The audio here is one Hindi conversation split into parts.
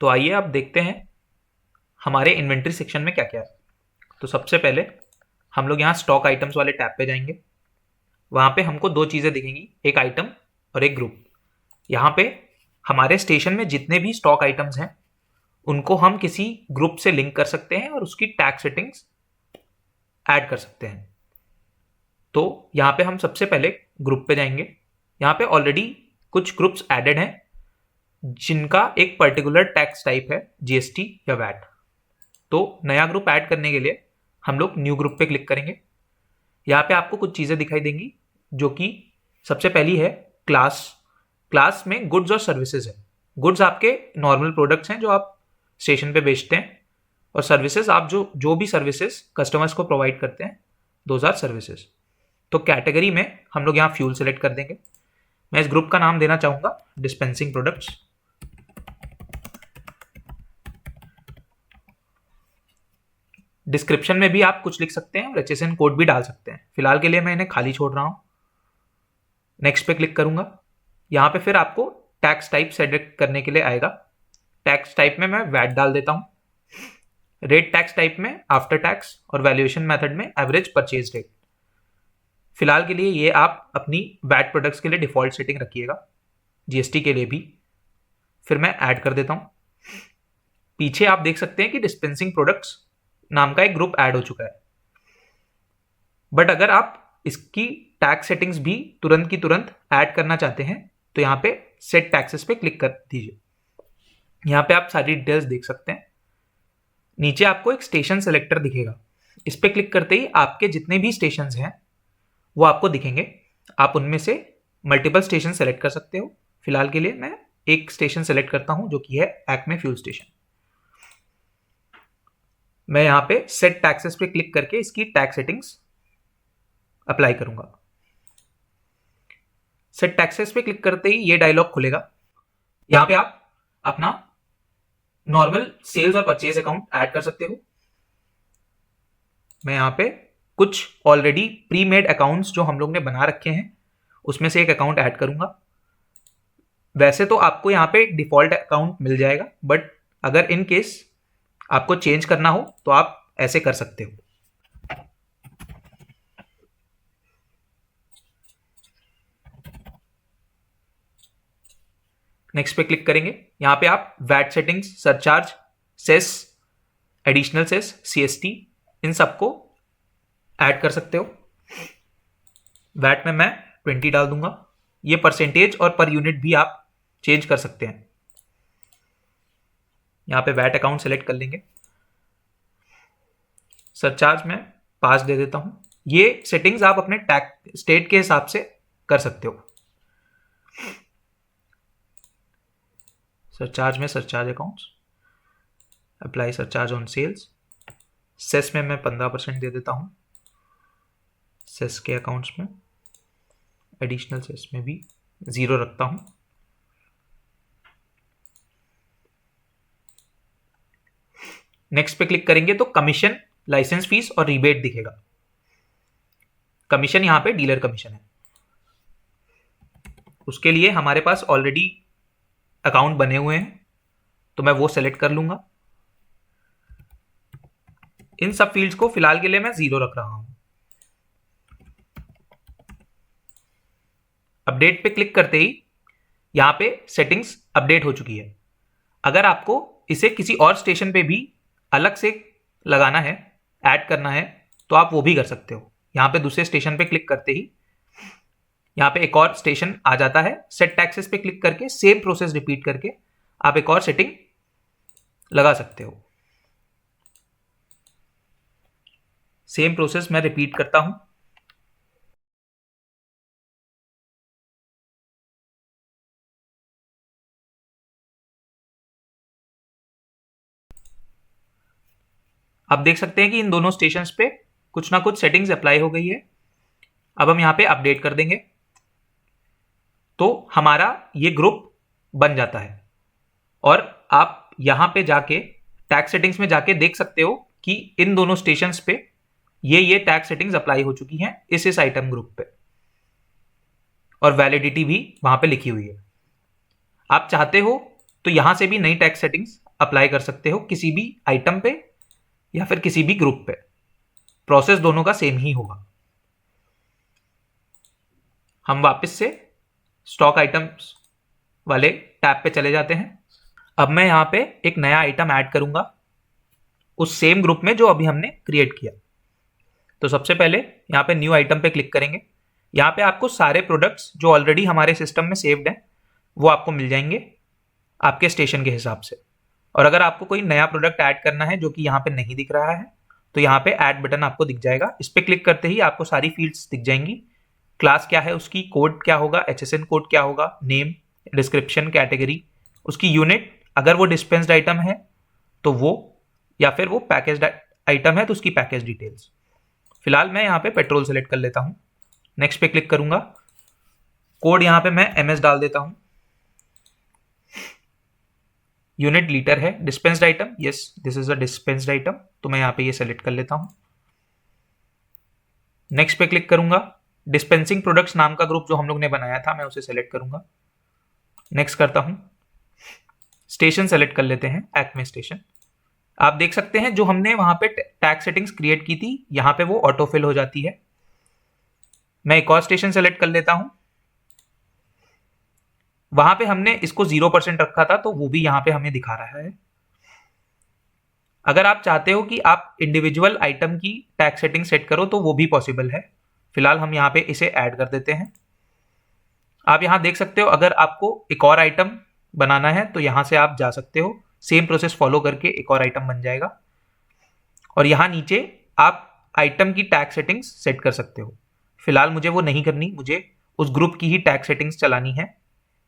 तो आइए आप देखते हैं हमारे इन्वेंट्री सेक्शन में क्या क्या है। तो सबसे पहले हम लोग यहाँ स्टॉक आइटम्स वाले टैब पे जाएंगे। वहाँ पे हमको दो चीज़ें दिखेंगी, एक आइटम और एक ग्रुप। यहाँ पे हमारे स्टेशन में जितने भी स्टॉक आइटम्स हैं उनको हम किसी ग्रुप से लिंक कर सकते हैं और उसकी टैग सेटिंग्स ऐड कर सकते हैं। तो यहाँ पे हम सबसे पहले ग्रुप पे जाएंगे। यहाँ पे ऑलरेडी कुछ ग्रुप्स एडेड हैं जिनका एक पर्टिकुलर टैक्स टाइप है जीएसटी या वैट। तो नया ग्रुप ऐड करने के लिए हम लोग न्यू ग्रुप पे क्लिक करेंगे। यहाँ पे आपको कुछ चीज़ें दिखाई देंगी, जो कि सबसे पहली है क्लास में गुड्स और सर्विसेज है। गुड्स आपके नॉर्मल प्रोडक्ट्स हैं जो आप स्टेशन पे बेचते हैं, और सर्विसेज आप जो भी सर्विसेज कस्टमर्स को प्रोवाइड करते हैं, दोज आर सर्विसेज। तो कैटेगरी में हम लोग यहाँ फ्यूल सेलेक्ट कर देंगे। मैं इस ग्रुप का नाम देना चाहूँगा डिस्पेंसिंग प्रोडक्ट्स। डिस्क्रिप्शन में भी आप कुछ लिख सकते हैं और HSN कोड भी डाल सकते हैं। फिलहाल के लिए मैं इन्हें खाली छोड़ रहा हूँ। नेक्स्ट पे क्लिक करूंगा। यहाँ पे फिर आपको टैक्स टाइप सेलेक्ट करने के लिए आएगा। टैक्स टाइप में मैं वैट डाल देता हूँ। रेट टैक्स टाइप में आफ्टर टैक्स, और वैल्यूएशन मेथड में एवरेज परचेज रेट। फिलहाल के लिए ये आप अपनी वैट प्रोडक्ट्स के लिए डिफॉल्ट सेटिंग रखिएगा, जीएसटी के लिए भी। फिर मैं ऐड कर देता हूँ। पीछे आप देख सकते हैं कि डिस्पेंसिंग प्रोडक्ट्स नाम का एक ग्रुप ऐड हो चुका है। बट अगर आप इसकी टैक्स सेटिंग्स भी तुरंत की तुरंत ऐड करना चाहते हैं तो यहाँ पे सेट टैक्सेस पे क्लिक कर दीजिए। यहाँ पे आप सारी डिटेल्स देख सकते हैं। नीचे आपको एक स्टेशन सेलेक्टर दिखेगा। इस पे क्लिक करते ही आपके जितने भी स्टेशन हैं वो आपको दिखेंगे। आप उनमें से मल्टीपल स्टेशन सेलेक्ट कर सकते हो। फिलहाल के लिए मैं एक स्टेशन सेलेक्ट करता हूं, जो कि है एक्मे फ्यूल स्टेशन। मैं यहाँ पे सेट टैक्सेस पे क्लिक करके इसकी टैक्स सेटिंग्स अप्लाई करूंगा। सेट टैक्सेस पे क्लिक करते ही ये डायलॉग खुलेगा। यहाँ पे आप अपना नॉर्मल सेल्स और परचेज अकाउंट ऐड कर सकते हो। मैं यहाँ पे कुछ ऑलरेडी प्री मेड अकाउंट्स जो हम लोग ने बना रखे हैं उसमें से एक अकाउंट ऐड करूंगा। वैसे तो आपको यहाँ पे डिफॉल्ट अकाउंट मिल जाएगा, बट अगर इन केस आपको चेंज करना हो तो आप ऐसे कर सकते हो। नेक्स्ट पे क्लिक करेंगे। यहाँ पे आप VAT settings, surcharge, cess, additional cess, CST, इन सबको ऐड कर सकते हो। वैट में मैं 20 डाल दूंगा। ये परसेंटेज और पर यूनिट भी आप चेंज कर सकते हैं। यहाँ पे वैट अकाउंट सेलेक्ट कर लेंगे। सरचार्ज में 5 दे देता हूं। ये सेटिंग्स आप अपने टैक्स स्टेट के हिसाब से कर सकते हो। सरचार्ज में surcharge accounts, apply surcharge on sales. Cess में मैं 15% दे देता हूं, सेस के अकाउंट्स में। एडिशनल सेस में भी 0 रखता हूं। नेक्स्ट पे क्लिक करेंगे तो कमीशन, लाइसेंस फीस और रिबेट दिखेगा। कमीशन यहाँ पे डीलर कमीशन है। उसके लिए हमारे पास ऑलरेडी अकाउंट बने हुए हैं, तो मैं वो सेलेक्ट कर लूंगा। इन सब फील्ड्स को फिलहाल के लिए मैं 0 रख रहा हूं। अपडेट पे क्लिक करते ही यहां पे सेटिंग्स अपडेट हो चुकी है। अगर आपको इसे किसी और स्टेशन पे भी अलग से लगाना है, ऐड करना है, तो आप वो भी कर सकते हो। यहां पे दूसरे स्टेशन पे क्लिक करते ही यहाँ पे एक और स्टेशन आ जाता है। सेट टैक्सेस पे क्लिक करके सेम प्रोसेस रिपीट करके आप एक और सेटिंग लगा सकते हो। सेम प्रोसेस मैं रिपीट करता हूं। आप देख सकते हैं कि इन दोनों स्टेशंस पे कुछ ना कुछ सेटिंग्स अप्लाई हो गई है। अब हम यहाँ पे अपडेट कर देंगे तो हमारा ये ग्रुप बन जाता है। और आप यहाँ पे जाके टैक्स सेटिंग्स में जाके देख सकते हो कि इन दोनों स्टेशंस पे ये टैक्स सेटिंग्स अप्लाई हो चुकी हैं इस आइटम ग्रुप पे, और वैलिडिटी भी वहां पे लिखी हुई है। आप चाहते हो तो यहां से भी नई टैक्स सेटिंग्स अप्लाई कर सकते हो किसी भी आइटम पे या फिर किसी भी ग्रुप पे। प्रोसेस दोनों का सेम ही होगा। हम वापस से स्टॉक आइटम्स वाले टैब पे चले जाते हैं। अब मैं यहां पे एक नया आइटम ऐड करूंगा उस सेम ग्रुप में जो अभी हमने क्रिएट किया। तो सबसे पहले यहाँ पे न्यू आइटम पे क्लिक करेंगे। यहाँ पे आपको सारे प्रोडक्ट्स जो ऑलरेडी हमारे सिस्टम में सेव्ड हैं वो आपको मिल जाएंगे आपके स्टेशन के हिसाब से। और अगर आपको कोई नया प्रोडक्ट ऐड करना है जो कि यहाँ पे नहीं दिख रहा है तो यहाँ पे ऐड बटन आपको दिख जाएगा। इस पर क्लिक करते ही आपको सारी फील्ड्स दिख जाएंगी। क्लास क्या है उसकी, कोड क्या होगा, HSN कोड क्या होगा, नेम, डिस्क्रिप्शन, कैटेगरी, उसकी यूनिट, अगर वो डिस्पेंस्ड आइटम है तो वो, या फिर वो पैकेज्ड आइटम है तो उसकी पैकेज डिटेल्स। फिलहाल मैं यहाँ पे पेट्रोल सेलेक्ट कर लेता हूँ। नेक्स्ट पे क्लिक करूंगा। कोड यहाँ पे मैं MS डाल देता हूँ। यूनिट लीटर है। Dispensed item, yes this is a dispensed item, तो मैं यहाँ पे ये सेलेक्ट कर लेता हूँ। नेक्स्ट पे क्लिक करूंगा। डिस्पेंसिंग प्रोडक्ट्स नाम का ग्रुप जो हम लोग ने बनाया था मैं उसे सेलेक्ट करूंगा। नेक्स्ट करता हूँ। स्टेशन सेलेक्ट कर लेते हैं, एक्मे स्टेशन। आप देख सकते हैं जो हमने वहां पे टैक्स सेटिंग्स क्रिएट की थी यहां पे वो ऑटो फिल हो जाती है। मैं एक और स्टेशन सेलेक्ट कर लेता हूं। वहां पे हमने इसको 0% रखा था तो वो भी यहां पे हमें दिखा रहा है। अगर आप चाहते हो कि आप इंडिविजुअल आइटम की टैक्स सेटिंग सेट करो तो वो भी पॉसिबल है। फिलहाल हम यहाँ पे इसे ऐड कर देते हैं। आप यहाँ देख सकते हो अगर आपको एक और आइटम बनाना है तो यहाँ से आप जा सकते हो। सेम प्रोसेस फॉलो करके एक और आइटम बन जाएगा और यहाँ नीचे आप आइटम की टैक्स सेटिंग्स सेट कर सकते हो। फिलहाल मुझे वो नहीं करनी, मुझे उस ग्रुप की ही टैक्स सेटिंग्स चलानी है,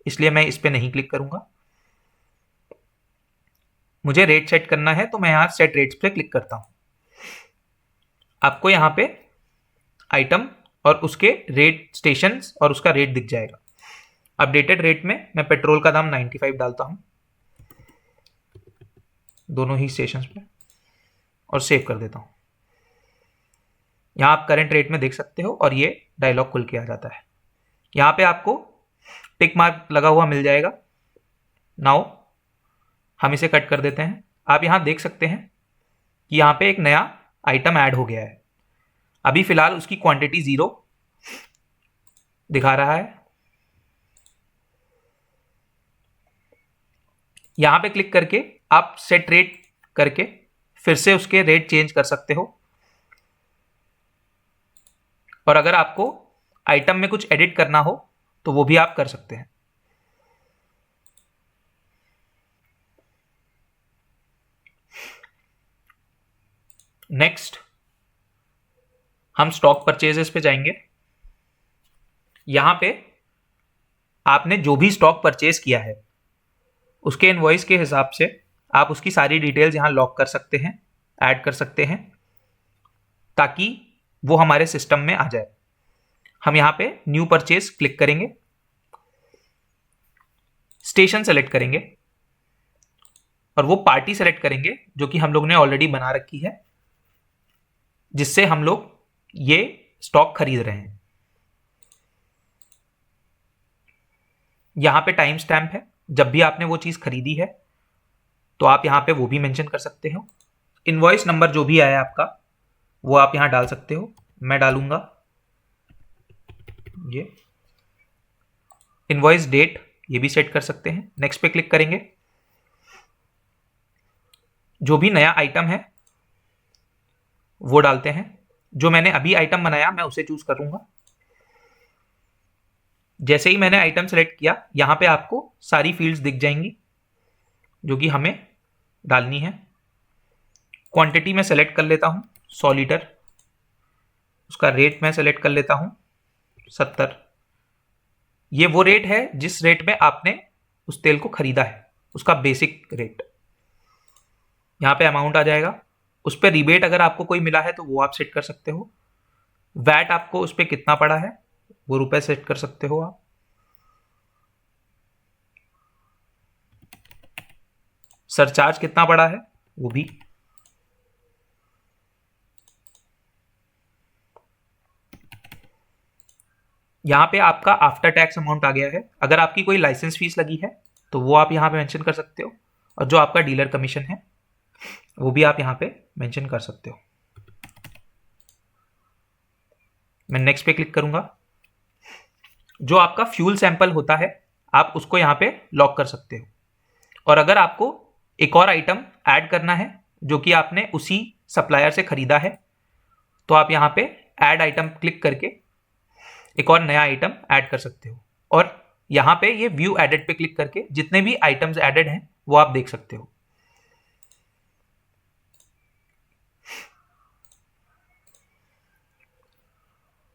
इसलिए मैं इस पर नहीं क्लिक करूंगा। मुझे रेट सेट करना है तो मैं यहाँ सेट रेट्स पे क्लिक करता हूं। आपको यहाँ पे आइटम और उसके रेट स्टेशंस और उसका रेट दिख जाएगा। अपडेटेड रेट में मैं पेट्रोल का दाम 95 डालता हूं दोनों ही स्टेशंस पे और सेव कर देता हूं। यहां आप करंट रेट में देख सकते हो और ये डायलॉग खुल के आ जाता है। यहां पे आपको टिक मार्क लगा हुआ मिल जाएगा। नाउ हम इसे कट कर देते हैं। आप यहां देख सकते हैं कि यहां पे एक नया आइटम ऐड हो गया है। अभी फिलहाल उसकी क्वांटिटी 0 दिखा रहा है। यहां पे क्लिक करके आप सेट रेट करके फिर से उसके रेट चेंज कर सकते हो और अगर आपको आइटम में कुछ एडिट करना हो तो वो भी आप कर सकते हैं। नेक्स्ट हम स्टॉक परचेजेस पे जाएंगे। यहां पे आपने जो भी स्टॉक परचेज किया है उसके इनवॉइस के हिसाब से आप उसकी सारी डिटेल्स यहां लॉक कर सकते हैं, ऐड कर सकते हैं ताकि वो हमारे सिस्टम में आ जाए। हम यहां पे न्यू परचेज क्लिक करेंगे, स्टेशन सेलेक्ट करेंगे और वो पार्टी सेलेक्ट करेंगे जो कि हम लोग ने ऑलरेडी बना रखी है जिससे हम लोग ये स्टॉक खरीद रहे हैं। यहां पे टाइम स्टैम्प है, जब भी आपने वो चीज खरीदी है तो आप यहां पे वो भी मेंशन कर सकते हो। इनवॉइस नंबर जो भी आया आपका वो आप यहां डाल सकते हो। मैं डालूंगा ये। इनवॉइस डेट ये भी सेट कर सकते हैं। नेक्स्ट पे क्लिक करेंगे। जो भी नया आइटम है वो डालते हैं। जो मैंने अभी आइटम बनाया मैं उसे चूज करूंगा। जैसे ही मैंने आइटम सेलेक्ट किया यहां पे आपको सारी फील्ड्स दिख जाएंगी जो कि हमें डालनी है। क्वांटिटी में सेलेक्ट कर लेता हूं 100 लीटर। उसका रेट मैं सेलेक्ट कर लेता हूं 70। ये वो रेट है जिस रेट में आपने उस तेल को खरीदा है, उसका बेसिक रेट। यहां पे अमाउंट आ जाएगा। उस पर रिबेट अगर आपको कोई मिला है तो वो आप सेट कर सकते हो। वैट आपको उस पर कितना पड़ा है वो रुपए सेट कर सकते हो आप। सरचार्ज कितना पड़ा है वो भी। यहां पे आपका आफ्टर टैक्स अमाउंट आ गया है। अगर आपकी कोई लाइसेंस फीस लगी है तो वो आप यहाँ पे मेंशन कर सकते हो, और जो आपका डीलर कमीशन है वो भी आप यहाँ पे मेंशन कर सकते हो। मैं नेक्स्ट पे क्लिक करूंगा। जो आपका फ्यूल सैंपल होता है आप उसको यहाँ पे लॉक कर सकते हो, और अगर आपको एक और आइटम ऐड करना है जो कि आपने उसी सप्लायर से खरीदा है, तो आप यहाँ पे ऐड आइटम क्लिक करके एक और नया आइटम ऐड कर सकते हो, और यहाँ पे ये व्यू एडेड पे क्लिक करके जितने भी आइटम्स एडेड हैं वो आप देख सकते हो।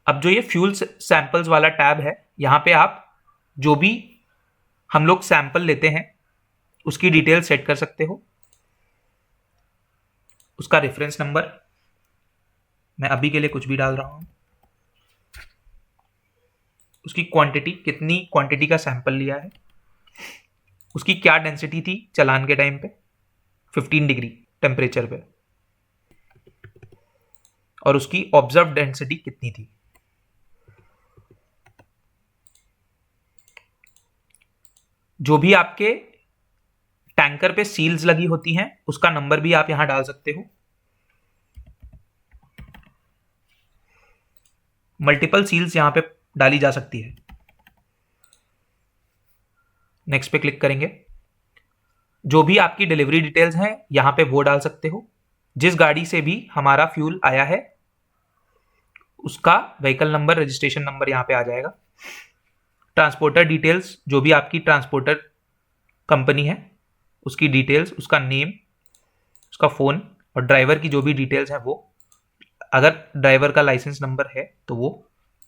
अब जो ये फ्यूल सैंपल्स वाला टैब है, यहाँ पे आप जो भी हम लोग सैंपल लेते हैं उसकी डिटेल सेट कर सकते हो, उसका रेफरेंस नंबर, मैं अभी के लिए कुछ भी डाल रहा हूं, उसकी क्वांटिटी, कितनी क्वांटिटी का सैंपल लिया है, उसकी क्या डेंसिटी थी चलान के टाइम पे 15 डिग्री टेम्परेचर पे, और उसकी ऑब्जर्व डेंसिटी कितनी थी। जो भी आपके टैंकर पे सील्स लगी होती हैं उसका नंबर भी आप यहां डाल सकते हो। मल्टीपल सील्स यहां पे डाली जा सकती है। नेक्स्ट पे क्लिक करेंगे। जो भी आपकी डिलीवरी डिटेल्स हैं यहां पे वो डाल सकते हो। जिस गाड़ी से भी हमारा फ्यूल आया है उसका व्हीकल नंबर, रजिस्ट्रेशन नंबर यहां पे आ जाएगा। ट्रांसपोर्टर डिटेल्स, जो भी आपकी ट्रांसपोर्टर कंपनी है उसकी डिटेल्स, उसका नेम, उसका फ़ोन, और ड्राइवर की जो भी डिटेल्स हैं वो, अगर ड्राइवर का लाइसेंस नंबर है तो वो,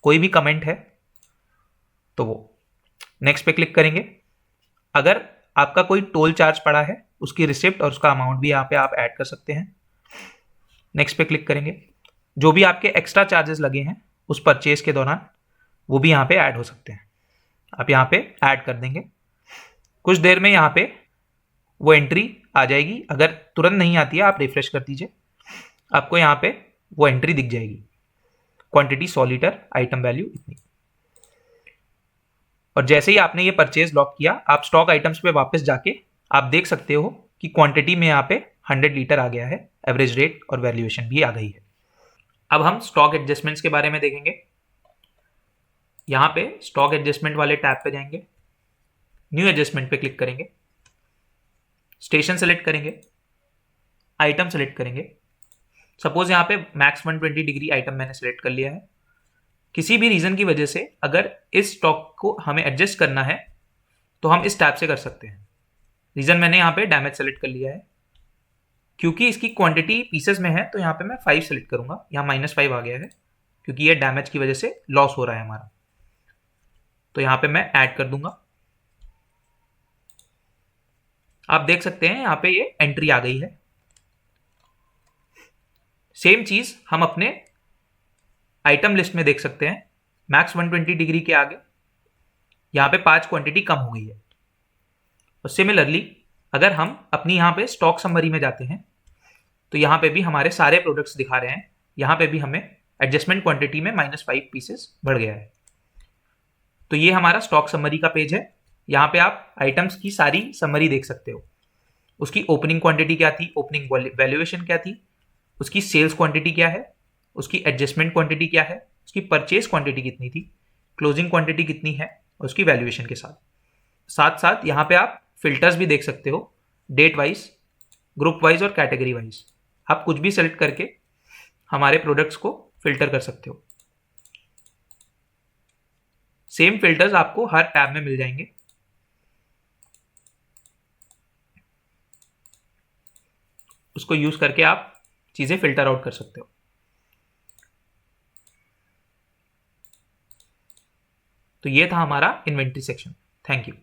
कोई भी कमेंट है तो वो। नेक्स्ट पे क्लिक करेंगे। अगर आपका कोई टोल चार्ज पड़ा है उसकी रिसिप्ट और उसका अमाउंट भी यहाँ पे आप ऐड कर सकते हैं। नेक्स्ट पे क्लिक करेंगे। जो भी आपके एक्स्ट्रा चार्जेस लगे हैं उस परचेज के दौरान वो भी यहाँ पे ऐड हो सकते हैं, आप यहाँ पे ऐड कर देंगे। कुछ देर में यहाँ पे वो एंट्री आ जाएगी। अगर तुरंत नहीं आती है आप रिफ्रेश कर दीजिए, आपको यहाँ पे वो एंट्री दिख जाएगी। क्वांटिटी 100 लीटर, आइटम वैल्यू इतनी। और जैसे ही आपने ये परचेज लॉक किया, आप स्टॉक आइटम्स पे वापस जाके आप देख सकते हो कि क्वांटिटी में यहाँ पे 100 लीटर आ गया है, एवरेज रेट और वैल्यूएशन भी आ गई है। अब हम स्टॉक एडजस्टमेंट्स के बारे में देखेंगे। यहाँ पे स्टॉक एडजस्टमेंट वाले टैब पे जाएंगे, न्यू एडजस्टमेंट पे क्लिक करेंगे, स्टेशन सेलेक्ट करेंगे, आइटम सेलेक्ट करेंगे। सपोज यहाँ पे मैक्स 120 डिग्री आइटम मैंने सेलेक्ट कर लिया है। किसी भी रीजन की वजह से अगर इस स्टॉक को हमें एडजस्ट करना है तो हम इस टैब से कर सकते हैं। रीजन मैंने यहाँ पे डैमेज सेलेक्ट कर लिया है, क्योंकि इसकी क्वांटिटी पीसेस में है तो यहाँ पे मैं 5 सेलेक्ट करूंगा। यहाँ -5 आ गया है क्योंकि ये डैमेज की वजह से लॉस हो रहा है हमारा, तो यहाँ पे मैं ऐड कर दूंगा। आप देख सकते हैं यहाँ पे ये एंट्री आ गई है। सेम चीज हम अपने आइटम लिस्ट में देख सकते हैं। मैक्स 120 डिग्री के आगे यहाँ पे 5 क्वांटिटी कम हो गई है। और सिमिलरली अगर हम अपनी यहाँ पे स्टॉक समरी में जाते हैं तो यहाँ पे भी हमारे सारे प्रोडक्ट्स दिखा रहे हैं। यहाँ पे भी हमें एडजस्टमेंट क्वांटिटी में -5 पीसेस बढ़ गया है। तो ये हमारा स्टॉक समरी का पेज है। यहाँ पे आप आइटम्स की सारी समरी देख सकते हो। उसकी ओपनिंग क्वांटिटी क्या थी, ओपनिंग वैल्यूएशन क्या थी, उसकी सेल्स क्वांटिटी क्या है, उसकी एडजस्टमेंट क्वांटिटी क्या है, उसकी परचेज क्वांटिटी कितनी थी, क्लोजिंग क्वांटिटी कितनी है, और उसकी वैल्यूएशन के साथ साथ साथ यहाँ पे आप फिल्टर्स भी देख सकते हो, डेट वाइज, ग्रुप वाइज और कैटेगरी वाइज। आप कुछ भी सेलेक्ट करके हमारे प्रोडक्ट्स को फिल्टर कर सकते हो। सेम फिल्टर्स आपको हर टैब में मिल जाएंगे। उसको यूज करके आप चीजें फिल्टर आउट कर सकते हो। तो ये था हमारा इन्वेंट्री सेक्शन। Thank you.